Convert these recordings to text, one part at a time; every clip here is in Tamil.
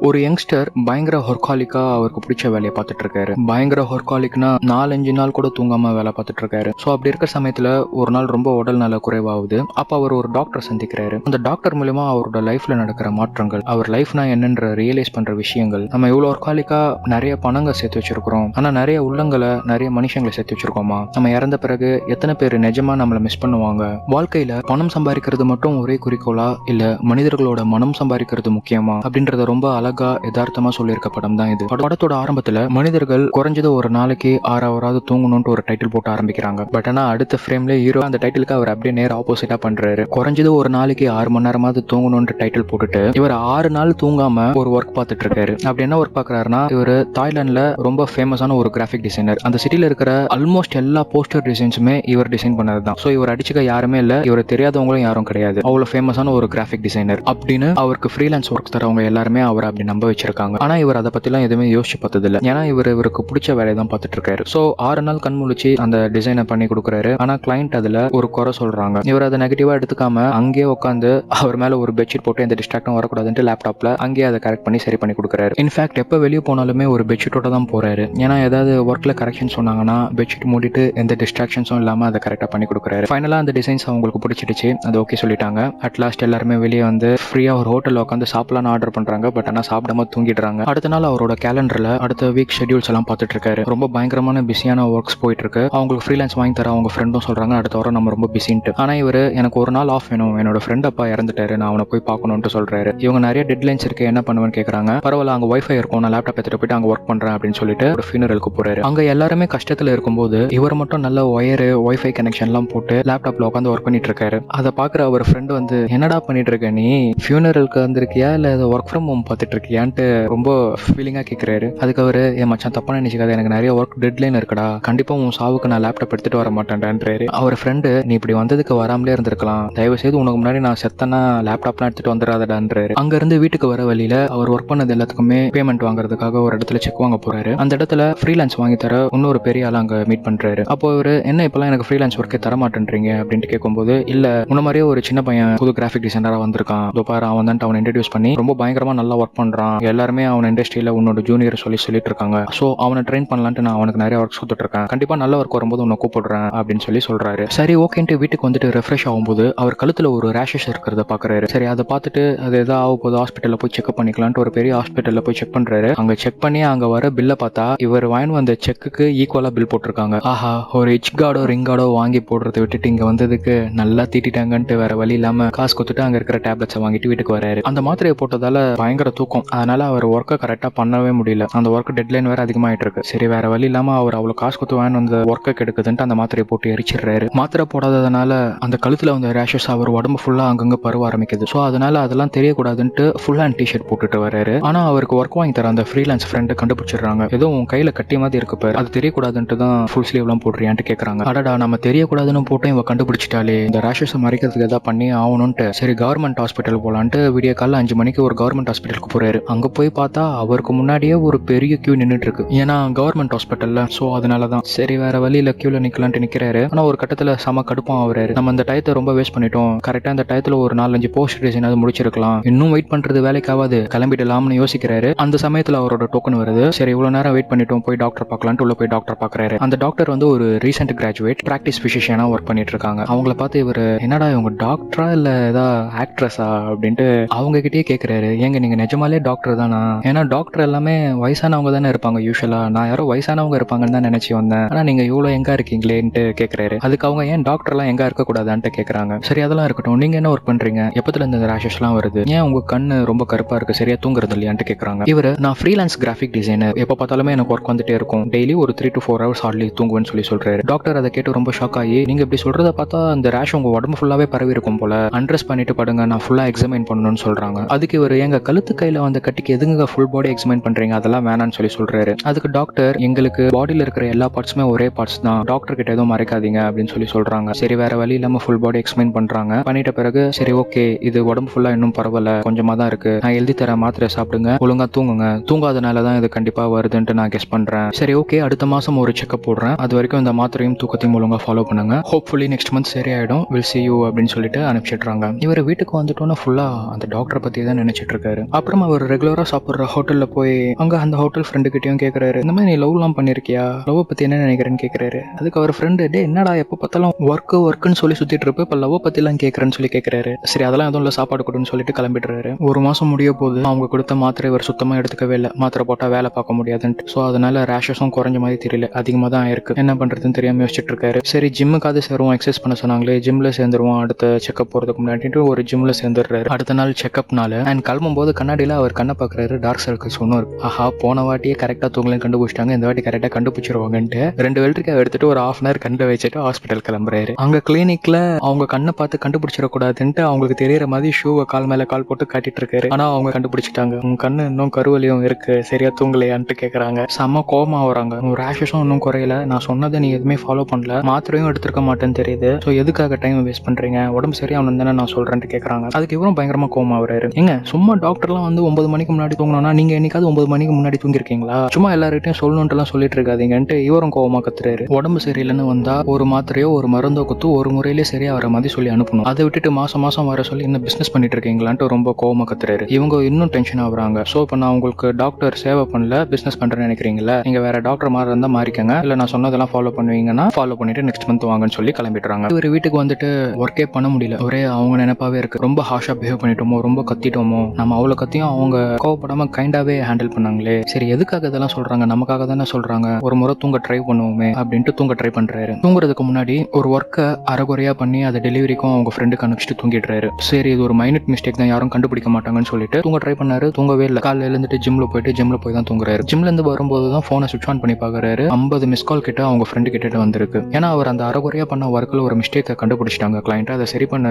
ஒரு யங்ஸ்டர் பயங்கர ஹொர்காலிக்கா அவருக்கு பிடிச்ச வேலையை பார்த்துட்டு இருக்காரு. பயங்கர ஹொர்காலிக்னா 4-5 நாள் கூட தூங்காம வேலை பார்த்துட்டு இருக்காரு. ஸோ அப்படி இருக்கிற சமயத்துல ஒரு நாள் ரொம்ப உடல் நல குறைவாகுது. அப்ப அவர் ஒரு டாக்டர் சந்திக்கிறாரு. அந்த டாக்டர் மூலமா அவரோட லைஃப்ல நடக்கிற மாற்றங்கள், அவர் லைஃப்னா என்னன்ற ரியலைஸ் பண்ற விஷயங்கள், நம்ம இவ்வளவு ஹொர்காலிக்கா நிறைய பணங்களை சேர்த்து வச்சிருக்கிறோம், ஆனா நிறைய உள்ளங்களை நிறைய மனுஷங்களை சேர்த்து வச்சிருக்கோமா, நம்ம இறந்த பிறகு எத்தனை பேர் நிஜமா நம்மள மிஸ் பண்ணுவாங்க, வாழ்க்கையில பணம் சம்பாதிக்கிறது மட்டும் ஒரே குறிக்கோளா இல்ல மனிதர்களோட மனம் சம்பாதிக்கிறது முக்கியமா அப்படின்றத ரொம்ப அழகா யதார்த்தமா சொல்லியிருக்க படம் தான் இது. படத்தோட ஆரம்பத்துல மனிதர்கள் குறைஞ்சது ஒரு நாளைக்கு 6 ஹவராவது தூங்கணும்னு ஒரு டைட்டில் போட்டு ஆரம்பிக்கிறாங்க. பட் ஆனா அடுத்த ஃப்ரேம்ல ஹீரோ அந்த டைட்டிலுக்கு அவர் அப்படியே நேர் ஆப்போசிட்டா பண்றாரு. குறைஞ்சது ஒரு நாளைக்கு 6 மணி நேரமாவது தூங்கணும்னு டைட்டில் போட்டுட்டு இவர் 6 நாள் தூங்காம ஒரு ஒர்க் பார்த்துட்டு இருக்காரு. அப்படி என்ன ஒர்க் பாக்குறாருன்னா, இவர் தாய்லாந்துல ரொம்ப ஃபேமஸான ஒரு கிராஃபிக் டிசைனர். அந்த சிட்டில இருக்கிற ஆல்மோஸ்ட் எல்லா போஸ்டர் டிசைன்ஸுமே இவர் டிசைன் பண்ணது தான். ஸோ இவர் அடிச்சுக்க யாருமே இல்ல, இவர் தெரியாதவங்களும் யாரும் கிடையாது. அவ்வளவு ஃபேமஸான ஒரு கிராஃபிக் டிசைனர் அப்படின்னு அவருக்கு ஃப்ரீலான்ஸ் ஒர்க் தரவங்க எல்லாருமே அவர் அப்படி நம்ப வச்சிருக்காங்க. ஆனா இவர் அதை பத்திலாம் எதுவுமே யோசிச்சு பார்த்தது இல்லை. ஏன்னா இவருக்கு பிடிச்ச வேலையை தான் பார்த்துட்டு இருக்காரு. ஸோ 6 நாள் கண் முழிச்சு அந்த டிசைனை பண்ணி கொடுக்குறாரு. ஆனா கிளைண்ட் அதுல ஒரு குறை சொல்றாங்க. இவர் அதை நெகட்டிவா எடுத்துக்காம அங்கேயே உட்காந்து அவர் மேல ஒரு பெட்ஷீட் போட்டு எந்த டிஸ்ட்ராக்டும் வரக்கூடாதுன்னு லேப்டாப்ல அங்கேயே அதை கரெக்ட் பண்ணி சரி பண்ணி கொடுக்குறாரு. இன்ஃபேக்ட் எப்ப வெளியே போனாலுமே ஒரு பெட்ஷீட்டோட தான் போறாரு. ஏன்னா ஏதாவது ஒர்க்ல கரெக்ஷன் சொன்னாங்கன்னா பெட்ஷீட் மூடிட்டு எந்த டிஸ்ட்ராக்ஷன்ஸும் இல்லாம அதை கரெக்டா பண்ணி கொடுக்குறாரு. ஃபைனலா அந்த டிசைன்ஸ் அவங்களுக்கு பிடிச்சிடுச்சு, அது ஓகே சொல்லிட்டாங்க. அட் லாஸ்ட் எல்லாருமே வெளியே வந்து ஃப்ரீயா ஒரு ஹோட்டல்ல உட்காந்து சாப்பிடலாம்னு ஆர்டர் பண்றாங்க. பட் ஆனா சாப்பிடாம தூங்கிடுறாங்க. அடுத்த நாள் அவரோட கேலண்டர்ல அடுத்த வீக் ஷெட்யூல்ஸ் எல்லாம் பார்த்துட்டு இருக்காரு. ரொம்ப பயங்கரமான பிஸியான ஒர்க்ஸ் போயிட்டு இருக்கு. அவங்களுக்கு ஃப்ரீலான்ஸ் வாங்கி தர அவங்க ஃப்ரெண்டும் சொல்றாங்க அடுத்த வாரம் நம்ம ரொம்ப பிஸின்ட்டு. ஆனா இவரு எனக்கு ஒரு நாள் ஆஃப் வேணும், என்னோட ஃப்ரெண்ட் அப்பா இறந்துட்டாரு, நான் அவனை போய் பார்க்கணும்னு சொல்றாரு. இவங்க நிறைய டெட்லைன்ஸ் இருக்கு, என்ன பண்ணுவேன்னு கேட்கறாங்க. பரவாயில்ல, அங்க வைஃபை இருக்கும், நான் லேப்டாப் எடுத்துட்டு போயிட்டு அங்க ஒர்க் பண்றேன் அப்படின்னு சொல்லிட்டு ஒரு ஃபியூனரலுக்கு போறாரு. அங்க எல்லாருமே கஷ்டத்துல இருக்கும்போது இவர் மட்டும் நல்ல ஒயரு வைஃபை கனெக்ஷன் எல்லாம் போட்டு லேப்டாப்ல உட்காந்து ஒர்க் பண்ணிட்டு இருக்காரு. அதை பாக்குற அவர் ஃப்ரெண்ட் வந்து என்னடா பண்ணிட்டு இருக்க நீ, ஃபியூனரலுக்கு வந்திருக்கியா இல்ல ஒர்க் ஃப்ரம் ஹோம் பார்த்துட்டு இருக்கியான்ட்டு ரொம்ப ஃபீலிங்கா கேட்கிறாரு. அதுக்கு அவரு என் மச்சான் தப்பா நினைச்சுக்காத, எனக்கு நிறைய ஒர்க் டெட்லைன் இருக்குடா, கண்டிப்பா உன் சாவுக்கு நான் லேப்டாப் எடுத்துட்டு வர மாட்டேன்டான்றாரு. அவர் ஃப்ரெண்டு நீ இப்படி வந்ததுக்கு வராமலே இருந்திருக்கலாம், தயவு செய்து உனக்கு முன்னாடி நான் செத்தனா லேப்டாப்லாம் எடுத்துட்டு வந்துடாதடான்றாரு. அங்க இருந்து வீட்டுக்கு வர வழியில அவர் ஒர்க் பண்ணது எல்லாத்துக்குமே பேமெண்ட் வாங்குறதுக்காக ஒரு இடத்துல செக் வாங்க போறாரு. அந்த இடத்துல ஃப்ரீலான்ஸ் வாங்கி தர இன்னொரு பெரிய ஆள் அங்க மீட் பண்றாரு. அப்போ அவரு என்ன இப்பெல்லாம் எனக்கு ஃப்ரீலான்ஸ் ஒர்க்கே தர மாட்டேன்றீங்க அப்படின்ட்டு கேட்கும்போது, இல்ல உன்ன மாதிரியே ஒரு சின்ன பையன் புது கிராஃபிக் டிசைனரா வந்திருக்கான், பாரு அவன் தான் அவனை இன்ட்ரடியூஸ் பண்ணி ரொம்ப பயங்கரமா நல்லா ஒர்க் பண்றான், எல்லாருமே அவன் இண்டஸ்ட்ரியில உன்னோட ஜூனியர் சொல்லிட்டு இருக்காங்க, சோ அவனை ட்ரெயின் பண்ணலான்ட்டு நான் அவனுக்கு நிறைய ஒர்க் கொடுத்துட்டு இருக்கேன், கண்டிப்பா நல்ல ஒர்க் வரும்போது உன்னை கூப்பிடுறேன் அப்படின்னு சொல்றாரு. சரி ஓகேன்ட்டு வீட்டுக்கு வந்துட்டு ரெஃப்ரெஷ் ஆகும்போது அவர் கழுத்துல ஒரு ரேஷஸ் இருக்கிறத பாக்குறாரு. சரி அதை பார்த்துட்டு அது ஏதாவது ஆக போது ஹாஸ்பிட்டல்ல போய் செக் பண்ணிக்கலான்ட்டு ஒரு பெரிய ஹாஸ்பிட்டல்ல போய் செக் பண்றாரு. அங்க செக் பண்ணி அங்க வர பில்ல பார்த்தா இவர் வாங்கி வந்த செக்குக்கு ஈக்குவலா பில் போட்டிருக்காங்க. ஆஹா, ஒரு ஹிச் கார்டோ ரிங் கார்டோ வாங்கி போடுறதை விட்டுட்டு இங்க வந்ததுக்கு நல்லா தீட்டிட்டாங்கன்ட்டு வேற வழி இல்லாம காசு கொடுத்துட்டு அங்க இருக்கிற டேப்லெட்ஸை வாங்கிட்டு வீட்டுக்கு வராரு. அந்த மாத்திரையை போட்டதால பயங்கர தூக்கம், அதனால அவர் ஒர்க்கை கரெக்டா பண்ணவே முடியல. அந்த ஒர்க் டெட்லைன் வேற அதிகமாயிட்டு இருக்கு. சரி வேற வழி இல்லாம அவர் அவ்வளவு காசு கொடுத்து வாங்கி அந்த ஒர்க்கை கெடுக்குதுன்ட்டு அந்த மாத்திரையை போட்டு எரிச்சிடுறாரு. மாத்திரை போடாததுனால அந்த கழுத்துல வந்த ரேஷஸ் அவர் உடம்பு ஃபுல்லா அங்கங்க பருவ ஆரம்பிக்குது. சோ அதனால அதெல்லாம் தெரியக்கூடாதுன்ட்டு ஃபுல் ஹேண்ட் டிஷர்ட் போட்டுட்டு வராரு. ஆனா அவருக்கு ஒர்க் வாங்கி தர அந்த ஃப்ரீலான்ஸ் ஃப்ரெண்ட் கண்டுபிடிச்சிடுறாங்க. ஏதோ உன் கையில கட்டி மாதிரி இருக்கு பாரு, அது தெரியக்கூடாதுன்ட்டு தான் ஃபுல் ஸ்லீவ் எல்லாம் போடுறியான்ட்டு கேக்குறாங்க. அடடா, நம்ம தெரியக்கூடாதுன்னு போட்டு இவ கண்டுபிடிச்சிட்டாலே, இந்த ரேஷஸ் மறைக்கிறதுக்கு ஏதாவது பண்ணி ஆகணும்ட்டு சரி கவர்மெண்ட் ஹாஸ்பிட்டல் போலான்ட்டு விடிய காலைல 5 மணிக்கு ஒரு கவர்மெண்ட் ஹாஸ்பிட்டலுக்கு போறாரு. அங்க போய் பார்த்தா அவருக்கு முன்னாடியே ஒரு பெரிய கியூ நின்னுட்டு இருக்கு. ஏன்னா கவர்மெண்ட் ஹாஸ்பிட்டல்ல, சோ அதனாலதான் சரி வேற வழியில கியூல நிக்கலான்ட்டு நிக்கிறாரு. ஆனா ஒரு கட்டத்துல செம கடுப்பா ஆகுறாரு. நம்ம இந்த டயத்தை ரொம்ப வேஸ்ட் பண்ணிட்டோம், கரெக்டா இந்த டயத்துல ஒரு 4-5 போஸ்ட் டிசைன் அது முடிச்சிருக்கலாம், இன்னும் வெயிட் பண்றது வேலைக்காவது, கிளம்பிடலாம்னு யோசிக்கிறாரு. அந்த சமயத்துல அவரோட டோக்கன் வருது. சரி இவ்வளவு நேரம் வெயிட் பண்ணிட்டோம், போய் டாக்டர் பார்க்கலான்ட்டு உள்ள போய் டாக்டர் பாக்குறாரு. அந்த டாக்டர் வந்து ஒரு ரீசெண்ட் கிராஜுவேட், பிராக்டிஸ் பிசிஷியனா ஒர்க் பண்ணிட்டு இருக்காங்க. அவங்கள பார்த்து இவர் என்னடா இவங்க டாக்டரா இல்ல ஏதா ஆக்ட்ரஸா அப்படின்ட்டு அவங்க கிட்டே கேட்கிறாரு. ஏங்க நீங்க நிஜமாலே டாக்டர் தானா? ஏன்னா டாக்டர் எல்லாமே வயசானவங்க தானே இருப்பாங்க யூஸ்வலா, நான் யாரோ வயசானவங்க இருப்பாங்கன்னு தான் நினைச்சு வந்தேன், ஆனா நீங்க இவ்வளவு எங்க இருக்கீங்களேன்ட்டு கேட்கிறாரு. அதுக்கு அவங்க ஏன் டாக்டர் எல்லாம் எங்க இருக்க கூடாதான்ட்டு கேட்கறாங்க. சரி அதெல்லாம் இருக்கட்டும், நீங்க என்ன ஒர்க் பண்றீங்க, எப்பத்துல இந்த ரேஷஸ் எல்லாம் வருது, ஏன் உங்க கண்ணு ரொம்ப கருப்பா இருக்கு, சரியா தூங்குறது இல்லையான்ட்டு கேட்கறாங்க. இவரு நான் ஃப்ரீலான்ஸ் கிராஃபிக் டிசைனர், எப்ப பார்த்தாலுமே எனக்கு ஒர்க் வந்துட்டே இருக்கும், டெய்லி ஒரு 3 to 4 hours ஹார்ட்லி தூங்குவேன்னு சொல்றாரு. டாக்டர் அதை கேட்டு ரொம்ப ஷாக் ஆகி, நீங்க இப்படி சொல்றத பார்த்தா அந்த ரேஷ் உங்க உடம்பு ஃபுல்லாவே பரவி இருக்கும் போல, அண்ட்ரெஸ் பண்ணிட்டு படுங்க, நான் ஃபுல்லா எக்ஸாமின் பண்ணணும்னு சொல்றாங்க. அதுக்கு இவர் எங்க கழுத்து கையில வந்து கட்டிக்கு எதுங்க ஃபுல் பாடி எக்ஸாமின் பண்றீங்க, அதெல்லாம் வேணான்னு சொல்றாரு. அதுக்கு டாக்டர் எங்களுக்கு பாடியில இருக்கிற எல்லா பார்ட்ஸுமே ஒரே பார்ட்ஸ் தான், டாக்டர் கிட்ட எதுவும் மறைக்காதீங்க அப்படின்னு சொல்றாங்க. சரி வேற வழி இல்லாம ஃபுல் பாடி எக்ஸாமின் பண்றாங்க. பண்ணிட்ட பிறகு சரி ஓகே, இது உடம்பு ஃபுல்லா இன்னும் பரவல, கொஞ்சமா தான் இருக்கு, நான் எழுதி தர மாத்திரை சாப்பிடுங்க, ஒழுங்கா தூங்குங்க, தூங்காதனாலதான் இது கண்டிப்பா வருதுன்ட்டு நான் கெஸ் பண்றேன். சரி ஓகே, அடுத்த மாசம் ஒரு செக்அப் போடுறேன், அது வரைக்கும் இந்த மாத்திரையும் தூக்கத்தையும் ஒழுங்கா ஃபாலோ பண்ணுங்க, ஹோப்ஃபுல்லி நெக்ஸ்ட் மந்த் சரியாயிடும், வில் see you அப்படின்னு சொல்லிட்டு அனுப்பிச்சிடுறாங்க. இவர் வீட்டுக்கு வந்துட்டோன்னா ஃபுல்லா அந்த டாக்டரை பத்தி தான் நினைச்சிட்டு இருக்காரு. அப்புறமா அவர் ரெகுலரா சாப்பிடுற ஹோட்டல்ல போய் அங்க அந்த ஹோட்டல் ஃப்ரெண்டு கிட்டயும் கேக்குறாரு, இந்த மாதிரி நீ லவ்லாம் பண்ணிருக்கியா, லவ் பத்தி என்ன நினைக்கிறேன்னு கேக்குறாரு. அதுக்கு அவர் ஃப்ரெண்டு, டே என்னடா எப்ப பார்த்தாலும் ஒர்க்குன்னு சொல்லி சுத்திட்டு இருப்ப, இப்ப லவ் பத்தி எல்லாம் கேக்குறேன்னு சொல்லி கேக்குறாரு. சரி அதெல்லாம் எதுவும் இல்ல, சாப்பாடு கொடுன்னு சொல்லிட்டு கிளம்பிடுறாரு. ஒரு மாசம் முடிய போது அவங்க கொடுத்த மாத்திரை இவர் சுத்தமா எடுத்துக்கவே இல்லை. மாத்திரை போட்டா வேலை பார்க்க முடியாதுன்ட்டு. ஸோ அதனால ரேஷஸும் குறைஞ்ச மாதிரி தெரியல, அதிகமாக தான் ஆயிருக்கு. என்ன பண்றதுன்னு தெரியாம யோசிச்சுட்டு இருக்காரு. சரி ஜிம்முக்காவது சேருவோம், எக்ஸசைஸ் பண்ண சொன்னாங்களே, ஜிம்ல சேர்ந்துருவோம் அடுத்த செக்அப் போறதுக்கு முன்னாடி ஒரு ஜிம்ல சேர்ந்துடுறாரு. அடுத்த நாள் செக்அப்னால அண்ட் கிளம்பும் போது கண்ணாடியில அவர் கண்ணை பாக்குறாரு, டார்க் சர்க்கிள்ஸ் ஒன்றும் இருக்கு. ஆஹா, போன வாட்டியே கரெக்டா தூங்கலன்னு கண்டுபிடிச்சிட்டாங்க, இந்த வாட்டி கரெக்டா கண்டுபிடிச்சிருவாங்கன்ட்டு 2 வெள்ளரிக்காய் எடுத்துட்டு ஒரு ½ hour கண்ணில் வச்சுட்டு ஹாஸ்பிட்டல் கிளம்புறாரு. அங்க கிளினிக்ல அவங்க கண்ணை பார்த்து கண்டுபிடிச்சிடக்கூடாதுன்ட்டு அவங்களுக்கு தெரியற மாதிரி ஷூவை கால் மேல கால் போட்டு காட்டிட்டு இருக்காரு. ஆனா அவங்க கண்டுபிடிச்சிட்டாங்க, உங்க கண்ணு இன்னும் கருவலியும் இருக்கு, சரியா தூங்கலையான்ட்டு கேக்குறாங்க. செம்ம கோமா வராங்க. ரேஷஸும் இன்னும் குறையல, நான் சொன்னதை நீ எதுவுமே ஃபாலோ பண்ணல, மாத்திரையும் எடுத்துருக்க மாட்டேன்னு தெரியுது, ஸோ எதுக்காக டைம் வேஸ்ட் பண்றீங்க, உடம்பு சரியாகணும் தானே நான் சொல்றேன்ட்டு கேக்குறாங்க. அதுக்கு இவரும் பயங்கரமா கோமா வராரு. எங்க சும்மா டாக்டர்லாம் வந்து 9 மணிக்கு முன்னாடி தூங்கணும்னா நீங்க என்னைக்காவது 9 மணிக்கு முன்னாடி தூங்கிருக்கீங்களா, சும்மா எல்லார்கிட்டையும் சொல்லணும்ட்டுலாம் சொல்லிட்டு இருக்காதீங்கன்ட்டு இவரும் கோவமா கத்துறாரு. உடம்பு சரியில்லைன்னு வந்தா ஒரு மாத்திரையோ ஒரு மருந்தோ குத்து ஒரு முறையிலே சரியா வர மாதிரி சொல்லி அனுப்பணும், அதை விட்டுட்டு மாசம் மாசம் வர சொல்லி என்ன பிசினஸ் பண்ணிட்டு இருக்கீங்களான்ட்டு ரொம்ப கோவமா கத்துறாரு. இவங்க இன்னும் டென்ஷன் ஆகுறாங்க. சோ இப்போ நான் உங்களுக்கு டாக்டர் சேவை பண்ணல, பிசினஸ் பண்றேன்னு நினைக்கிறீங்களா, நீங்க வேற டாக்டர் மாதிரி இருந்தா மாறிக்கங்க, இல்ல நான் சொன்னதெல்லாம் ஃபாலோ பண்ணுவீங்கன்னா ஃபாலோ பண்ணிட்டு நெக்ஸ்ட் மந்த் வாங்கன்னு சொல்லி கிளம்பிடுறாங்க. இவர் வீட்டுக்கு வந்துட்டு ஒர்க்கே பண்ண முடியல, ஒரே அவங்க நினைப்பாவே இருக்கு. ரொம்ப ஹார்ஷா பிஹேவ் பண்ணிட்டோமோ, ரொம்ப கத்திட்டோமோ, நம்ம அவ்வளவு கத்தியும் அவங்க கோவப்படாம கைண்டாவே ஹேண்டில் பண்ணாங்களே, சரி எதுக்காக இதெல்லாம் சொல்றாங்க, நமக்காக தானே சொல்றாங்க, ஒரு முறை தூங்க ட்ரை பண்ணுவோமே அப்படின்ட்டு தூங்க ட்ரை பண்றாரு. தூங்குறதுக்கு முன்னாடி ஒரு ஒர்க்கை அரைகுறையா பண்ணி அதை டெலிவரிக்கும் அவங்க ஃப்ரெண்டுக்கு அனுப்பிச்சிட்டு தூங்கிடுறாரு. சரி இது ஒரு மைனட் மிஸ்டேக் தான், யாரும் கண்டுபிடிக்க மாட்டாங்கன்னு சொல்லிட்டு தூங்க ட்ரை பண்ணாரு. தூங்கவே இல்லை. காலையில எழுந்துட்டு ஜிம்ல போய் தான் தூங்குறாரு. ஜிம்ல இருந்து வரும்போது தான் போனை சுவிட்ச் ஆன் பண்ணி பாக்குறாரு. 50 மிஸ் கால் கிட்ட அவங்க ஃப்ரெண்டு கிட்ட வந்திருக்கு. ஏன்னா அவர் அந்த அரைகுறையா பண்ண ஒர்க்கில் ஒரு மிஸ்டேக்கை கண்டுபிடிச்சிட்டாங்க கிளைண்ட், அதை சரி பண்ண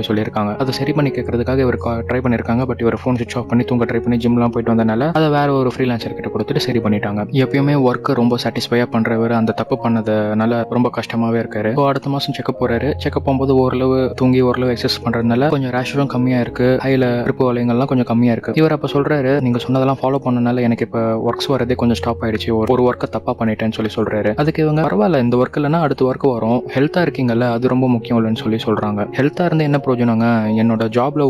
சொல்லியிருக்காங்க. அதை சரி பண்ணி கேட்கறதுக்காக இவர் ட்ரை பண்ணிருக்காங்க. பட் இவர் போன் சுவிட்ச் ஆஃப் பண்ணி தூங்க ட்ரை பண்ணி ஜிம்லாம் போயிட்டு வந்தனால அதை வேற ஒரு ஃப்ரீலான்சர் கிட்ட கொடுத்துட்டு சரி பண்ணிட்டாங்க. எப்பயுமே ஒர்க்கை ரொம்ப சாட்டிஸ்ஃபையா பண்றவர் அந்த தப்பு பண்ணதுனால ரொம்ப கஷ்டமாவே இருக்காரு. அடுத்த மாசம் செக்அப் போறாரு. செக்அப் போகும்போது ஓரளவு தூங்கி ஓரளவு எக்ஸசைஸ் பண்றதுனால கொஞ்சம் ரேஷரும் கம்மியா இருக்கு, கையில இருப்பு வளையங்கள்லாம் கொஞ்சம் கம்மியா இருக்கு. இவர் அப்ப சொல்றாரு, நீங்க சொன்னதெல்லாம் ஃபாலோ பண்ணனால எனக்கு இப்ப ஒர்க்ஸ் வரதே கொஞ்சம் ஸ்டாப் ஆயிடுச்சு, ஒரு ஒர்க்கை தப்பா பண்ணிட்டேன்னு சொல்றாரு. அதுக்கு இவங்க பரவாயில்ல, இந்த ஒர்க் இல்லைன்னா அடுத்த ஒர்க் வரும், ஹெல்த்தா இருக்கீங்கல்ல அது ரொம்ப முக்கியம் இல்லைன்னு சொல்றாங்க. ஹெல்த்தா இருந்து என்ன பிரயோஜனங்க, என்னோட ஜாப்ல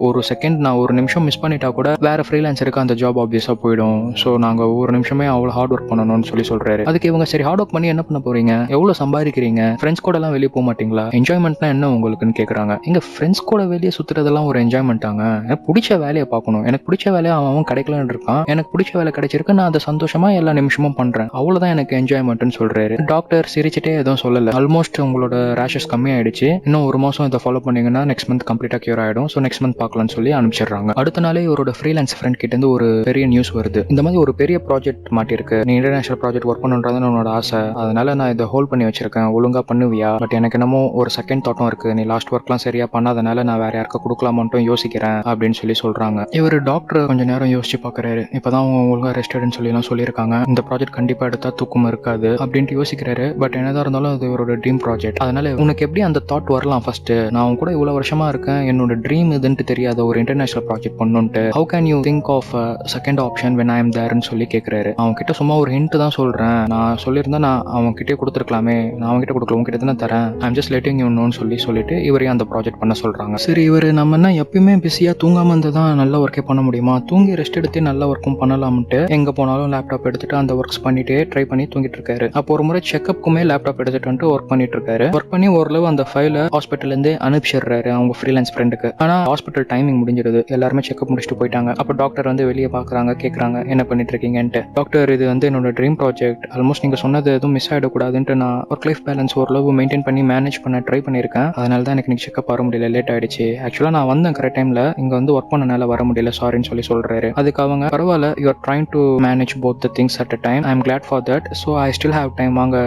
ஒரு செகண்ட் நான் ஒரு நிமிஷம் மிஸ் பண்ணிட்டா கூட வேற ஃப்ரீலான்சருக்கு அந்த ஜாப் ஆப்வியஸா போயிடும். ஸோ நாங்க ஒரு நிமிஷமே அவ்வளவு ஹார்ட் ஒர்க் பண்ணணும்னு சொல்றாரு. அதுக்கு இவங்க சரி ஹார்ட் ஒர்க் பண்ணி என்ன பண்ண போறீங்க, எவ்வளவு சம்பாதிக்கிறீங்க, ஃப்ரெண்ட்ஸ் கூட எல்லாம் வெளியே போக மாட்டீங்களா, என்ஜாய்மெண்ட்னா என்ன உங்களுக்குன்னு கேக்குறாங்க. எங்க ஃப்ரெண்ட்ஸ் கூட வெளியே சுத்துறதெல்லாம் ஒரு என்ஜாய்மெண்ட்டாங்க, எனக்கு பிடிச்ச வேலையை பார்க்கணும், எனக்கு பிடிச்ச வேலையை அவன் கிடைக்கலன்னு இருக்கான், எனக்கு பிடிச்ச வேலை கிடைச்சிருக்கு, நான் அதை சந்தோஷமா எல்லா நிமிஷமும் பண்றேன், அவ்வளவுதான் எனக்கு என்ஜாய்மெண்ட்னு சொல்றாரு. டாக்டர் சிரிச்சுட்டே எதுவும் சொல்லல. ஆல்மோஸ்ட் உங்களோட ரேஷஸ் கம்மியாயிடுச்சு, இன்னும் ஒரு மாசம் இதை ஃபாலோ பண்ணீங்கன்னா நெக்ஸ்ட் மந்த் கம்ப்ளீட்டா கியூர் ஆயிடும், ஸோ நெக்ஸ்ட் மந்த் பார்க்கலாம்னு சொல்லி அனுப்பிச்சிடுறாங்க. அடுத்த நாளே இவரோட ஃப்ரீலான்ஸ் ஃப்ரெண்ட் கிட்ட இருந்து ஒரு பெரிய நியூஸ் வருது, இந்த மாதிரி ஒரு பெரிய ப்ராஜெக்ட் மாட்டிருக்கு, நீ இன்டர்நேஷனல் ப்ராஜெக்ட் ஒர்க் பண்ணுன்றது உன்னோட ஆசை, அதனால நான் இதை ஹோல்ட் பண்ணி வச்சிருக்கேன், ஒழுங்கா பண்ணுவியா, பட் எனக்கு என்னமோ ஒரு செகண்ட் தாட்டும் இருக்கு, நீ லாஸ்ட் ஒர்க்லாம் சரியா பண்ணாதனால நான் வேற யாருக்கும் கொடுக்கலாமான்ட்டும் யோசிக்கிறேன் அப்படின்னு சொல்றாங்க. இவர் டாக்டர் கொஞ்ச நேரம் யோசிச்சு பாக்குறாரு. இப்பதான் ஒழுங்கா ரெஸ்ட் எடுன்னு சொல்லியிருக்காங்க, இந்த ப்ராஜெக்ட் கண்டிப்பா எடுத்தா தூக்கம் இருக்காது அப்படின்ட்டு யோசிக்கிறாரு. பட் என்னதான் இருந்தாலும் அது இவரோட ட்ரீம் ப்ராஜெக்ட், அதனால உனக்கு எப்படி அந்த தாட் வரலாம், ஃபர்ஸ்ட் நான் உன் கூட இவ்வளவு வருஷமா இருக்கேன், என்னோட ட்ரீம் இதுன்ட்டு தெரியாத ஒரு இன்டர்நேஷனல் ப்ராஜெக்ட் பண்ணுன்ட்டு, how can you think of second option when I am thereன்னு சொல்லி கேட்கிறாரு. அவங்க கிட்ட சும்மா ஒரு ஹிண்ட் தான் சொல்றேன், நான் சொல்லியிருந்தா நான் அவங்க கிட்டே கொடுத்துருக்கலாமே, நான் அவங்க கிட்ட கொடுக்கல, உங்ககிட்ட தானே தரேன், I am just letting you நோன்னு சொல்லிட்டு இவரையும் அந்த ப்ராஜெக்ட் பண்ண சொல்றாங்க. சரி இவர் நம்ம என்ன எப்பயுமே பிஸியா தூங்காம இருந்தா தான் நல்ல ஒர்க்கே பண்ண முடியுமா, தூங்கி ரெஸ்ட் எடுத்து நல்ல ஒர்க்கும் பண்ணலாம்ட்டு எங்க போனாலும் லேப்டாப் எடுத்துட்டு அந்த ஒர்க்ஸ் பண்ணிட்டே ட்ரை பண்ணி தூங்கிட்டு இருக்காரு. அப்போ ஒரு முறை செக்அப்க்குமே லேப்டாப் எடுத்துட்டு ஒர்க் பண்ணிட்டு இருக்காரு. ஒர்க் பண்ணி ஓரளவு அந்த ஃபைலை ஹாஸ்பிட்டல் இருந்து அனுப்பிச்சிடுறாரு அவங்க ஃப்ரீலான்ஸ் ஃப்ரெண்டுக்கு. ஆனா ஹாஸ்பிட்டல் டைமிங் முடிஞ்சிருது, எல்லாருமே செக்அப் முடிச்சுட்டு போயிட்டாங்க. அப்போ டாக்டர் வந்து வெளியே பாக்குறாங்க, கேட்கறாங்க என்ன பண்ணிட்டு இருக்கீங்கன்ட்டு. டாக்டர் இது வந்து என்னோட ட்ரீம் ப்ராஜெக்ட், ஆல்மோஸ்ட் நீங்க சொன்னது எதுவும் மிஸ் ஆயிடக்கூடாதுன்ட்டு நான் ஒர்க் லைஃப் பேலன்ஸ் ஓரளவு மெயின்டைன் பண்ணி மேனேஜ் பண்ண ட்ரை பண்ணியிருக்கேன், அதனால தான் எனக்கு செக்அப் வர முடியல, லேட் ஆயிடுச்சு, ஆக்சுவலா நான் வந்தேன் கரெக்ட் டைம்ல, இங்க வந்து ஒர்க் பண்ணனால வர முடியல, சாரின்னு சொல்றாரு. அதுக்கு அவங்க பரவாயில்ல, you are trying to manage both the things at a time, I am glad for that, so I still have time, வாங்க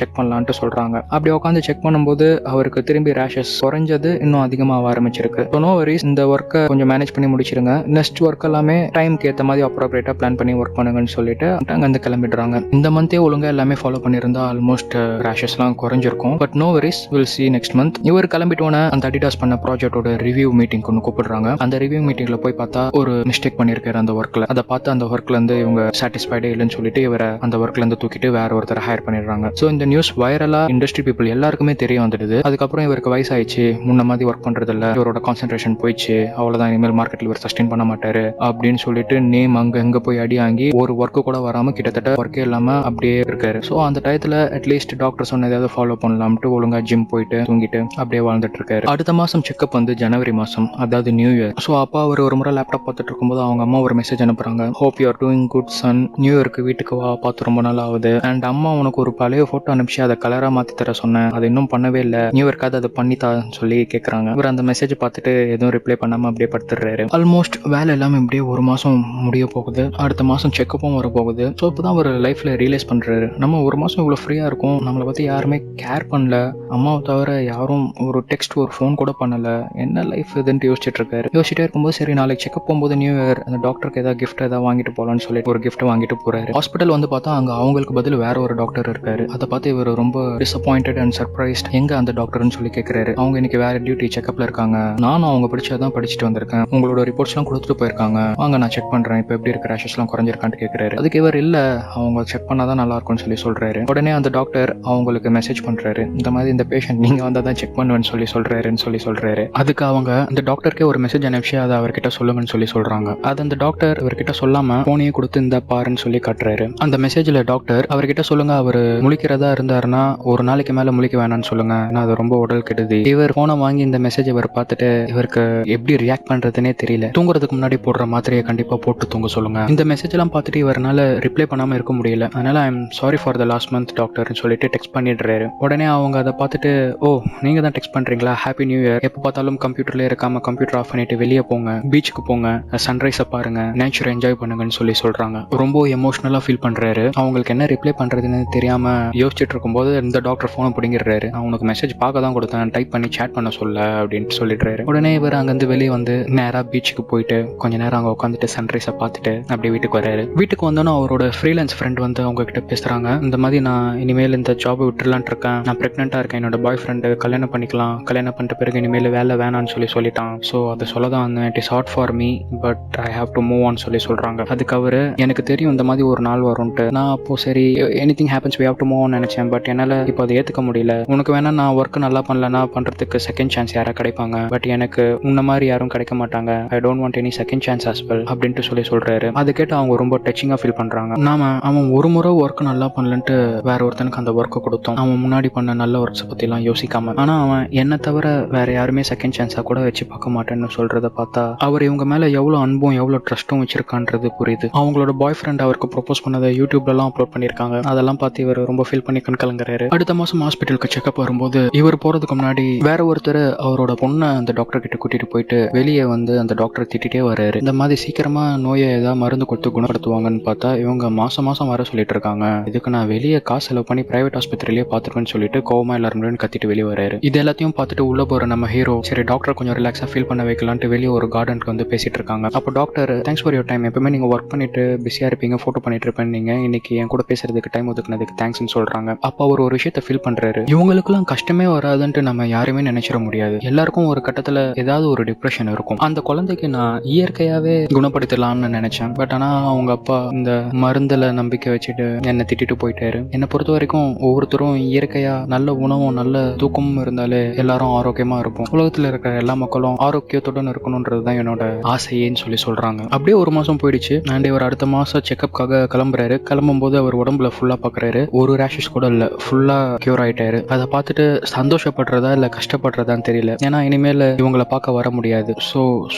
செக் பண்ணலான்ட்டு சொல்றாங்க. அப்படி உட்காந்து செக் பண்ணும்போது அவருக்கு திரும்பி ரேஷஸ் குறைஞ்சது இன்னும் அதிகமாக ஆரம்பிச்சிருக்கு. நோ வரிஸ், இந்த ஒர்க்கை கொஞ்சம் மேனேஜ் பண்ணி முடிச்சிருங்க, நெக்ஸ்ட் ஒர்க் எல்லாமே டைம்க்கு ஏற்ற மாதிரி அப்ரோப்ரியேட்டா பிளான் பண்ணி ஒர்க் பண்ணுங்கன்னு சொல்லிட்டு அங்க வந்து கிளம்பிடுறாங்க. இந்த மந்தே ஒழுங்கா எல்லாமே ஃபாலோ பண்ணியிருந்தா ஆல்மோஸ்ட் ரேஷஸ்லாம் குறைஞ்சிருக்கும். But no worries, will see next month. இவர் கிளம்பிட்டோன்னே அந்த அடிடாஸ் பண்ண ப்ராஜெக்டோட ரிவ்யூ மீட்டிங் ஒன்று கூப்பிடுறாங்க. அந்த ரிவ்யூ மீட்டிங்ல போய் பார்த்தா ஒரு மிஸ்டேக் பண்ணிருக்காரு அந்த ஒர்க்ல. அதை பார்த்து அந்த ஒர்க்ல இருந்து இவங்க சாட்டிஸ்ஃபைடே இல்லைன்னு சொல்லிட்டு இவரை அந்த ஒர்க்ல இருந்து தூக்கிட்டு வேற ஒருத்தர் ஹையர் பண்ணிடுறாங்க. ஸோ இந்த நியூஸ் வைரலா இண்டஸ்ட்ரி பீப்புள் எல்லாருக்குமே தெரிய வந்துடுது. அதுக்கப்புறம் இவருக்கு வயசாயிடுச்சு, முன்ன மாதிரி ஒர்க் பண்றது இல்ல, இவரோட கான்சென்ட்ரேஷன் போயிடுச்சு, அவ்வளவுதான், இனிமேல் மார்க்கெட்ல இவர் சஸ்டெயின் பண்ண மாட்டாரு, அப்படின்னு சொல்லிட்டு நேம் அங்க போய் அடி வாங்கி ஒரு ஒர்க்கு கூட வராம கிட்டத்தட்ட ஒர்க்கே இல்லாம அப்படியே இருக்காரு. ஸோ அந்த டயத்துல அட்லீஸ்ட் டாக்டர் சொன்ன ஏதாவது ஃபாலோ பண்ணலாம்ட்டு ஒழுங்கா ஜிம் போயிட்டு தூங்கிட்டு அப்படியே வாழ்ந்துட்டு இருக்காரு. அடுத்த மாசம் செக்அப் வந்து ஜனவரி மாசம், அதாவது நியூ இயர். ஸோ அப்பா அவர் ஒரு முறை லேப்டாப் பார்த்துட்டு இருக்கும்போது அவங்க அம்மா ஒரு மெசேஜ் அனுப்புறாங்க. Hope you are doing good son, new இயருக்கு வீட்டுக்கு வா, பார்த்து ரொம்ப நாள் ஆகுது. அண்ட் அம்மா உனக்கு ஒரு பழைய போட்டோ அனுப்பிச்சு அதை கலரா மாத்தி தர சொன்னேன், அது இன்னும் பண்ணவே இல்லை, நியூ இயர்க்காவது அதை பண்ணித்தான்னு சொல்லி கேட்கறாங்க. இவர் அந்த மெசேஜ் பார்த்துட்டு எதுவும் ரிப்ளை பண்ணாம அப்படியே படுத்துடுறாரு. ஆல்மோஸ்ட் வேலை எல்லாமே இப்படியே ஒரு மாசம் முடிய போகுது. அடுத்த மாசம் செக்கப்பும் வர போகுது. ஸோ இப்போதான் ஒரு லைஃப்ல ரியலைஸ் பண்றாரு, நம்ம ஒரு மாசம் இவ்வளவு ஃப்ரீயா இருக்கும், நம்மளை பத்தி யாருமே கேர் பண்ணல, அம்மாவை தவிர யாரும் ஒரு டெக்ஸ்ட் ஒரு ஃபோன் கூட பண்ணல, என்ன லைஃப் இதுன்னு யோசிச்சுட்டு இருக்காரு. யோசிச்சுட்டே இருக்கும்போது சரி நாளைக்கு செக்அப் போகும்போது நியூ இயர் அந்த டாக்டருக்கு ஏதாவது கிஃப்ட் ஏதாவது வாங்கிட்டு போகலான்னு சொல்லி ஒரு கிஃப்ட் வாங்கிட்டு போறாரு. ஹாஸ்பிட்டல் வந்து பார்த்தா அங்க அவங்களுக்கு பதில் வேற ஒரு டாக்டர் இருக்காரு. அதை பார்த்து இவர் ரொம்ப டிசப்பாயிண்டட் அண்ட் சர்ப்ரைஸ்ட். எங்க அந்த டாக்டர்னு சொல்லி கேட்கிறாரு. அவங்க இன்னைக்கு வேற டியூட்டி செக்அப்ல இருக்காங்க, நானும் அவங்க படிச்சதான் படிச்சுட்டு வந்திருக்கேன், உங்களோட ரிப்போர்ட்ஸ் எல்லாம் கொடுத்துட்டு போயிருக்காங்க, வாங்க நான் செக் பண்றேன், இப்போ எப்படி இருக்கு, ரேஷஸ் எல்லாம் குறைஞ்சிருக்கான்னு கேட்கிறாரு. அதுக்கு இவர் இல்ல அவங்க செக் பண்ணாதான் நல்லா இருக்கும்னு சொல்லி சொல்றாரு. உடனே அந்த டாக்டர் அவங்களுக்கு மெசேஜ் பண்றாரு, இந்த மாதிரி இந்த பேஷண்ட் நீங்க வந்தா தான் செக் பண்ணுவேன்னு சொல்றாரு. அதுக்கு அவங்க அந்த டாக்டருக்கே ஒரு மெசேஜ் அனுப்பிச்சு அதை அவர்கிட்ட சொல்லுங்கன்னு சொல்லி சொல்றாங்க. அது அந்த டாக்டர் இவர்கிட்ட சொல்லாம போனையே கொடுத்து இந்த பாருன்னு சொல்லி காட்டுறாரு. அந்த மெசேஜ்ல டாக்டர் அவர்கிட்ட சொல்லுங்க, அவர் முழிக்கிறதா இருந்தாருன்னா ஒரு நாளைக்கு மேல முழிக்க வேணாம்னு சொல்லுங்க, ஏன்னா அது ரொம்ப உடல் கெடுதி. இவர் போனை வாங்கி இந்த மெசேஜ் இவர் பார்த்துட்டு இவருக்கு எப்படி ரியாக்ட் பண்றதுன்னே தெரியல. தூங்குறதுக்கு முன்னாடி போடுற மாத்திரையை கண்டிப்பா போட்டு தூங்க சொல்லுங்க. இந்த மெசேஜ் எல்லாம் பார்த்துட்டு இவரால ரிப்ளை பண்ணாம இருக்க முடியல. அதனால I am sorry for the last month டாக்டர்னு சொல்லிட்டு டெக்ஸ்ட் பண்ணிடுறாரு. உடனே அவங்க அதை பார்த்துட்டு ஓ நீங்க தான் டெக்ஸ்ட் பண்றீங்களா, ஹாப்பி நியூ இயர், எப்போ பார்த்தாலும் கம்ப்யூட்டர்ல இருக்காம கம்ப்யூட்டர் ஆஃப் பண்ணிட்டு வெளியே போங்க, பீச்சுக்கு போங்க, சன்ரைஸை பாருங்க, நேச்சர் என்ஜாய் பண்ணுங்கன்னு சொல்லி சொல்றாங்க. ரொம்ப எமோஷனலா ஃபீல் பண்றாரு. அவங்களுக்கு என்ன ரிப்ளை பண்றதுன்னு தெரியாம யோசிச்சுட்டு இருக்கும்போது இந்த டாக்டர் போனை பிடிங்கிடுறாரு. நான் உனக்கு மெசேஜ் பார்க்க தான் கொடுத்தேன், டைப் பண்ணி சேட் பண்ண சொல்ல அப்படின்னு சொல்லிடுறாரு. உடனே இவர் அங்கிருந்து வெளியே வந்து நேரா பீச்சுக்கு போயிட்டு கொஞ்ச நேரம் அங்க உட்காந்துட்டு சன்ரைஸை பார்த்துட்டு அப்படியே வீட்டுக்கு வர்றாரு. வீட்டுக்கு வந்தோன்னா அவரோட ஃப்ரீலான்ஸ் ஃப்ரெண்ட் வந்து அவங்க கிட்ட பேசுறாங்க. இந்த மாதிரி நான் இனிமேல் இந்த ஜாபை விட்டுலான் இருக்கேன், நான் பிரெக்னெண்டா இருக்கேன், என்னோட பாய் ஃப்ரெண்டு கல்யாணம் பண்ணிக்கலாம், கல்யாணம் பண்ணிட்ட பிறகு இனிமேல் வேலை வேணான்னு சொல்லிட்டான். ஸோ அதை சொல்ல தான் வந்தேன், it is hard for me but I have to move on சொல்றாங்க. அதுக்கு அவரு எனக்கு தெரியும் இந்த மாதிரி ஒரு நாள் வரும்ட்டு, நான் அப்போ சரி anything happens we have to move on நினைச்சேன், பட் என்னால இப்போ அதை ஏத்துக்க முடியல, உனக்கு வேணா நான் ஒர்க் நல்லா பண்ணலன்னா பண்றதுக்கு செகண்ட் சான்ஸ் யாரா கிடைப்பாங்க, பட் எனக்கு உன்ன மாதிரி யாரும் கிடைக்க மாட்டாங்க, I don't want any second chance as well அப்படின்ட்டு சொல்றாரு. அதை கேட்டு அவங்க ரொம்ப டச்சிங்கா ஃபீல் பண்றாங்க. நாம அவன் ஒரு முறை ஒர்க் நல்லா பண்ணலன்ட்டு வேற ஒருத்தனுக்கு அந்த ஒர்க்கை கொடுத்தோம், அவன் முன்னாடி பண்ண நல்ல ஒர்க்ஸை பத்தி எல்லாம் யோசிக்காம, ஆனா அவன் என்ன தவிர வேற யாருமே செகண்ட் சான்ஸா கூட வச்சு பார்க்க மாட்டேன்னு சொல்றத பார்த்தா அவர் இவங்க மேல எவ்வளவு அன்பும் எவ்வளவு ட்ரஸ்டும் வச்சிருக்கான்றது புரியுது. அவங்களோட பாய் ஃப்ரெண்ட் அவருக்கு ப்ரொபோஸ் பண்ணதை யூடியூப்ல எல்லாம் அப்லோட் பண்ணிருக்காங்க. அதெல்லாம் பார்த்து இவர் ரொம்ப ஃபீல் பண்ணி கலங்குறாரு. அடுத்த மாசம் ஹாஸ்பிட்டலுக்கு செக்அப் வரும்போது இவர் போறதுக்கு முன்னாடி வேற ஒருத்தர் அவரோட பொண்ணை அந்த டாக்டர் கிட்ட கூட்டிட்டு போயிட்டு வெளியே வந்து அந்த டாக்டர் திட்டிட்டே வர்றாரு. இந்த மாதிரி சீக்கிரமா நோயை ஏதாவது மருந்து கொடுத்து குணப்படுத்துவாங்கன்னு பார்த்தா இவங்க மாசம் வர சொல்லிட்டு இருக்காங்க, இதுக்கு நான் வெளியே காசு செலவு பண்ணி பிரைவேட் ஆஸ்பத்திரியிலேயே பார்த்துருக்கேன்னு சொல்லிட்டு கோவமா எல்லாரும் கத்திட்டு வெளியே வராரு. இது எல்லாத்தையும் பார்த்துட்டு உள்ள போற நம்ம ஹீரோ சரி டாக்டர் கொஞ்சம் ரிலாக்ஸா ஃபீல் பண்ண வைக்கலான்ட்டு வெளியே ஒரு கார்டனுக்கு வந்து பேசிட்டு இருக்காங்க. அப்போ doctor thanks for your time, எப்பவுமே நீங்க ஒர்க் பண்ணிட்டு பிஸியா இருப்பீங்க, போட்டோ பண்ணிட்டு இருப்பேன், நீங்க இன்னைக்கு என் கூட பேசுறதுக்கு டைம் ஒதுக்குனதுக்கு தேங்க்ஸ்னு சொல்றாங்க. அப்போ அவர் ஒரு விஷயத்த ஃபீல் பண்றாரு, இவங்களுக்குலாம் கஷ்டமே வராதுன்ட்டு நம்ம யாருமே நினைச்சிட முடியாது, எல்லாருக்கும் ஒரு கட்டத்துல ஏதாவது ஒரு டிப்ரெஷன் இருக்கும். அந்த குழந்தைக்கு நான் இயற்கையாவே குணப்படுத்தலாம்னு நினைச்சேன், பட் ஆனா அவங்க அப்பா இந்த மருந்துல நம்பிக்கை வச்சுட்டு என்னை திட்டிட்டு போயிட்டாரு. என்னை பொறுத்த வரைக்கும் ஒவ்வொருத்தரும் இயற்கையா நல்ல உணவும் நல்ல தூக்கமும் இருந்தாலே எல்லாரும் ஆரோக்கியமா இருப்போம், உலகத்துல இருக்கிற எல்லா மக்களும் ஆரோக்கியத்துடன் இருக்கணும்ன்றதுதான் என்னோட ஆசையேன்னு சொல்றாங்க. அப்படியே ஒரு மாசம் போயிடுச்சு. அண்ட் இவர் அடுத்த மாசம் செக்அப்காக கிளம்புறாரு. கிளம்பும் போது அவர் உடம்புல ஃபுல்லா பாக்குறாரு, ஒரு ரேஷஸ் கூட இல்ல, ஃபுல்லா கியூர் ஆயிட்டாரு. அதை பார்த்துட்டு சந்தோஷப்படுறதா இல்ல கஷ்டப்படுறதான்னு தெரியல, ஏன்னா இனிமேல் இவங்களை பார்க்க வர முடியாது.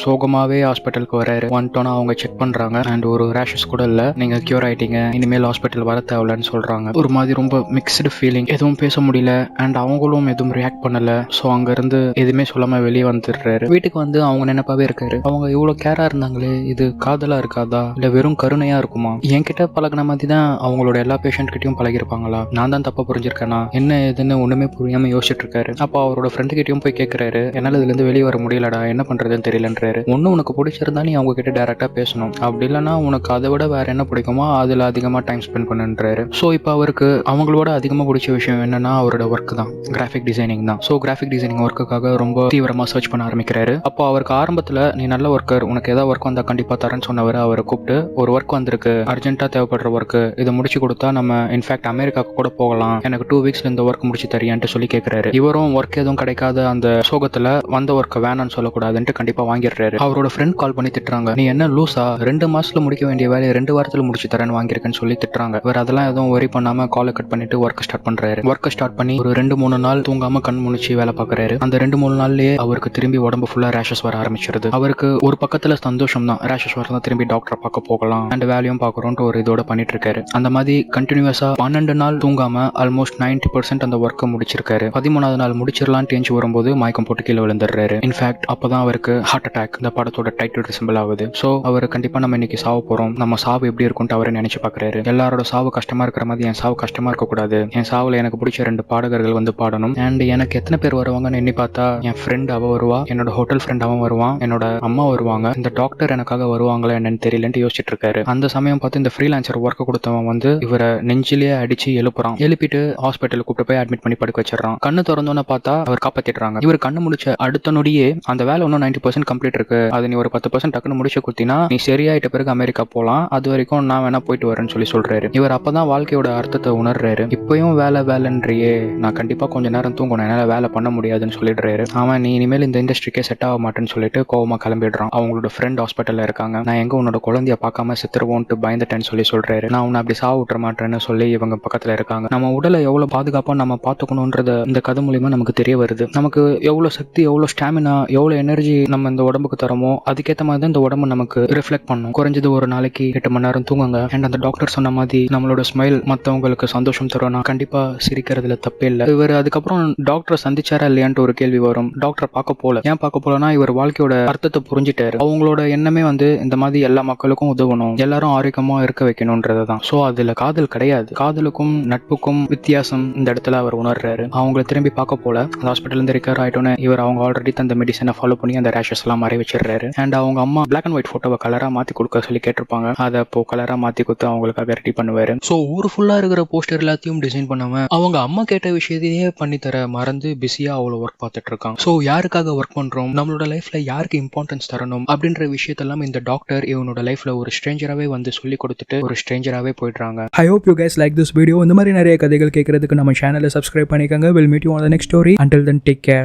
சோகமாவே ஹாஸ்பிட்டலுக்கு வராரு. வந்துட்டோன்னா அவங்க செக் பண்றாங்க அண்ட் ஒரு ரேஷஸ் கூட இல்ல, நீங்க கியூர் ஆயிட்டீங்க, இனிமேல் ஹாஸ்பிட்டல் வர தேவையில்லன்னு சொல்றாங்க. ஒரு மாதிரி ரொம்ப மிக்ஸ்டு ஃபீலிங், எதுவும் பேச முடியல அண்ட் அவங்களும் எதுவும் ரியாக்ட் பண்ணல. ஸோ அங்க இருந்து எதுவுமே சொல்லாம வெளியே வந்துடுறாரு. வீட்டுக்கு வந்து அவங்க நினைப்பாவே இருக்காரு, அவங்க இவ்வளவு கேரா இருந்தாங்களே, இது காதலா இருக்காதா இல்ல வெறும் கருணையா இருக்குமா, என்கிட்ட பழகின மாதிரி தான் அவங்களோட எல்லா பேஷண்ட் கிட்டயும் பழகிருப்பாங்களா, நான் தான் தப்பா புரிஞ்சிருக்கேனா, என்ன எதுன்னு ஒண்ணுமே புரியாம யோசிச்சுட்டு இருக்காரு. அப்போ அவரோட ஃப்ரெண்டு கிட்டயும் போய் கேட்கிறாரு, என்னால இதுல இருந்து வெளியே வர முடியலடா, என்ன பண்றதுன்னு தெரியலன்றாரு. ஒண்ணு உனக்கு பிடிச்சிருந்தா நீ அவங்க கிட்ட டைரக்டா பேசணும், அப்படி இல்லைன்னா உனக்கு அதை விட வேற என்ன பிடிக்குமோ அதுல அதிகமா டைம் ஸ்பெண்ட் பண்ணுன்றாரு. ஸோ இப்போ அவருக்கு அவங்களோட அதிகமாக பிடிச்ச விஷயம் என்னன்னா அவரோட ஒர்க் தான், கிராஃபிக் டிசைனிங் தான். ஸோ கிராஃபிக் டிசைனிங் ஒர்க்குக்காக ரொம்ப தீவிரமா சர்ச் பண்ண ஆரம்பிக்கிறாரு. அப்போ அவருக்கு ஆரம்பத்தில் நீ நல்ல ஒர்க்கர், உனக்கு ஏதாவது ஒர்க் வந்தா கண்டிப்பா தரேன்னு சொன்னவர் அவரை கூப்பிட்டு ஒரு ஒர்க் வந்திருக்கு, அர்ஜென்ட்டா தேவைப்படுற ஒர்க், இதை முடிச்சு கொடுத்தா நம்ம இன்ஃபேக்ட் அமெரிக்காவுக்கு கூட போகலாம், எனக்கு 2 வீக்ஸ்ல இந்த ஒர்க் முடிச்சு தரியான்ட்டு சொல்லி கேட்கிறாரு. இவரும் ஒர்க் எதுவும் கிடைக்காத அந்த சோகத்துல வந்த ஒர்க்கை வேணான்னு சொல்லக்கூடாதுன்ட்டு கண்டிப்பா வாங்கிடுறாரு. அவரோட ஃப்ரெண்ட் கால் பண்ணி திட்டுறாங்க. நீ என்ன லூசா, 2 மாசத்துல முடிக்க வேண்டிய வேலையை 2 வாரத்துல முடிச்சு தரேன்னு வாங்கியிருக்கேன்னு சொல்லி திட்டுறாங்க. இவர் அதெல்லாம் எதுவும் ஒரி பண்ணாம காலை கட் பண்ணிட்டு ஒர்க் ஸ்டார்ட் பண்றாரு. ஒர்க் ஸ்டார்ட் பண்ணி ஒரு 2-3 நாள் தூங்காம கண் முழிச்சு வேலை பார்க்கறாரு. அந்த 2-3 நாள்லயே அவருக்கு திரும்பி உடம்பு ஃபுல்லா ரேஷஸ் வர ஆரம்பிச்சிருது. அவருக்கு ஒரு பக்கத்துல சந்தோஷம் தான், ரேஷஸ் வரதான் திரும்பி டாக்டரை பார்க்க போகலாம் அண்ட் வேலையும் பார்க்கறோம்ட்டு ஒரு இதோட பண்ணிட்டு இருக்காரு. அந்த மாதிரி கண்டினியூஸா 12 நாள் தூங்காம ஆல்மோஸ்ட் 90% அந்த ஒர்க்கை முடிச்சிருக்காரு. 13வது நாள் முடிச்சிடலான்னு தேஞ்சு வரும்போது மயக்கம் போட்டு கீழே விழுந்துடுறாரு. இன்ஃபேக்ட் அப்பதான் அவருக்கு ஹார்ட் அட்டாக் இந்த படத்தோட டைட்டில் ரிசம்பிள் ஆகுது. சோ அவர் கண்டிப்பா நம்ம இன்னைக்கு சாவ போறோம், நம்ம சாவு எப்படி இருக்கும்னு அவரை நினைச்சு பாக்குறாரு. எல்லாரோட சாவு கஷ்டமா இருக்கிற மாதிரி என் சாவு கஷ்டமா இருக்க கூடாது, என் சாவுல எனக்கு பிடிச்ச 2 பாடகர்கள் வந்து பாடணும் அண்ட் எனக்கு எத்தனை பேர் வருவாங்கன்னு எண்ணி பார்த்தா என் ஃப்ரெண்ட் அவ வருவா, என்னோட ஹோட்டல் ஃப்ரெண்ட் அவன் வருவான், என்னோட அம்மா வருவாங்க, இந்த டாக்டர் எனக்காக வருவாங்களா என்னன்னு தெரியலன்னு யோசிச்சுட்டு இருக்காரு. அந்த சமயம் பார்த்து இந்த ஃப்ரீலான்சர் ஒர்க் கொடுத்தவன் வந்து இவரை நெஞ்சிலேயே அடிச்சு எழுப்புறான். எழுப்பிட்டு ஹாஸ்பிட்டலுக்கு கூப்பிட்டு போய் அட்மிட் பண்ணி படுக்க வச்சிடறான். கண்ணு திறந்தோன்னு பார்த்தா அவர் காப்பாத்திடுறாங்க. இவர் கண்ணு முடிச்ச அடுத்த நொடியே அந்த வேலை இன்னும் 90% கம்ப்ளீட் இருக்கு, அது நீ ஒரு 10% டக்குன்னு முடிச்சு கொடுத்தீங்கன்னா நீ சரியாயிட்ட பிறகு அமெரிக்கா போலாம், அது வரைக்கும் நான் வேணா போயிட்டு வரேன்னு சொல்லி சொல்றாரு. இவர் அப்பதான் வாழ்க்கையோட அர்த்தத்தை உணர்றாரு. இப்பயும் வேலை வேலைன்றியே, நான் கண்டிப்பா கொஞ்ச நேரம் தூங்கணும், என்னால வேலை பண்ண முடியாதுன்னு சொல்லிடுறாரு. அவன் நீ இனிமேல் இந்த இண்டஸ்ட்ரிக்கே செட் ஆக மாட்டேன்னு சொல்லிட்டு கோவமா கிளம்பிடுறான். அவங்களோட ஃப்ரெண்ட் ஹாஸ்பிட்டல்ல இருக்காங்க. நான் எங்க உன்னோட குழந்தைய பார்க்காம செத்துருவோன்ட்டு பயந்துட்டேன்னு சொல்லி சொல்றாரு. நான் உன்னை அப்படி சாவு விட்டுற மாட்டேன்னு சொல்லி இவங்க பக்கத்துல இருக்காங்க. நம்ம உடலை எவ்வளவு பாதுகாப்பா நம்ம பாத்துக்கணும்ன்றத இந்த கதை மூலியமா நமக்கு தெரிய வருது. நமக்கு எவ்வளவு சக்தி, எவ்வளவு ஸ்டாமினா, எவ்வளவு எனர்ஜி நம்ம இந்த உடம்புக்கு தரமோ அதுக்கேற்ற மாதிரி தான் இந்த உடம்பு நமக்கு ரிஃப்ளெக்ட் பண்ணும். குறைஞ்சது ஒரு நாளைக்கு 8 மணி நேரம் தூங்குங்க. அண்ட் அந்த டாக்டர் சொன்ன மாதிரி நம்மளோட ஸ்மைல் மற்றவங்களுக்கு சந்தோஷம் தரும்னா கண்டிப்பா சிரிக்கிறதுல தப்பே இல்லை. இவர் அதுக்கப்புறம் டாக்டரை சந்திச்சாரா இல்லையான்ட்டு ஒரு கேள்வி வரும். டாக்டரை பார்க்க போல. ஏன் பார்க்க போலனா இவர் வாழ்க்கையோட அர்த்தத்தை புரிஞ்சுட்டாரு. அவங்களோட எண்ணமே வந்து இந்த மாதிரி எல்லா மக்களுக்கும் உதவணும், எல்லாரும் ஆரோக்கியமா இருக்க வைக்கணும்ன்றதுதான். சோ அதுல காதல் கிடையாது. காதலுக்கும் நட்புக்கும் வித்தியாசம் இந்த இடத்துல அவர் உணர்றாரு. அவங்களை திரும்பி பார்க்க போல. அந்த ஹாஸ்பிட்டல் இருந்து ரிகவர் ஆயிட்டோன்னு இவர் அவங்க ஆல்ரெடி தந்த மெடிசனை ஃபாலோ பண்ணி அந்த ரேஷஸ் எல்லாம் மறை வச்சிடுறாரு. அண்ட் அவங்க அம்மா பிளாக் அண்ட் ஒயிட் போட்டோவை கலரா மாத்தி கொடுக்க சொல்லி கேட்டிருப்பாங்க. அதை இப்போ கலரா மாத்தி கொடுத்து அவங்களுக்காக ரெடி பண்ணுவாரு. ஸோ ஊர் ஃபுல்லா இருக்கிற போஸ்டர் எல்லாத்தையும் டிசைன் பண்ணாம அவங்க அம்மா கேட்ட விஷயத்தையே பண்ணி தர மறந்து பிஸியா அவ்வளோ ஒர்க் பார்த்துட்டு இருக்காங்க. ஸோ யாருக்காக ஒர்க் பண்றோம், நம்மளோட லைஃப்ல யாருக்கு இம்பார்ட்டன்ஸ் தரணும் அப்படின்ற விஷயத்தெல்லாம் இந்த டாக்டர் இவனோட லைஃப்ல ஒரு ஸ்ட்ரேஞ்சராகவே வந்து சொல்லி கொடுத்துட்டு ஒரு ஸ்ட்ரேஞ்சராகவே போயிடுறாங்க. I hope you guys like this video. இந்த மாதிரி நிறைய கதைகள் கேட்கறதுக்கு நம்ம சேனலை சப்ஸ்கிரைப் பண்ணிக்கோங்க. We'll meet you on the next story. Until then, take care.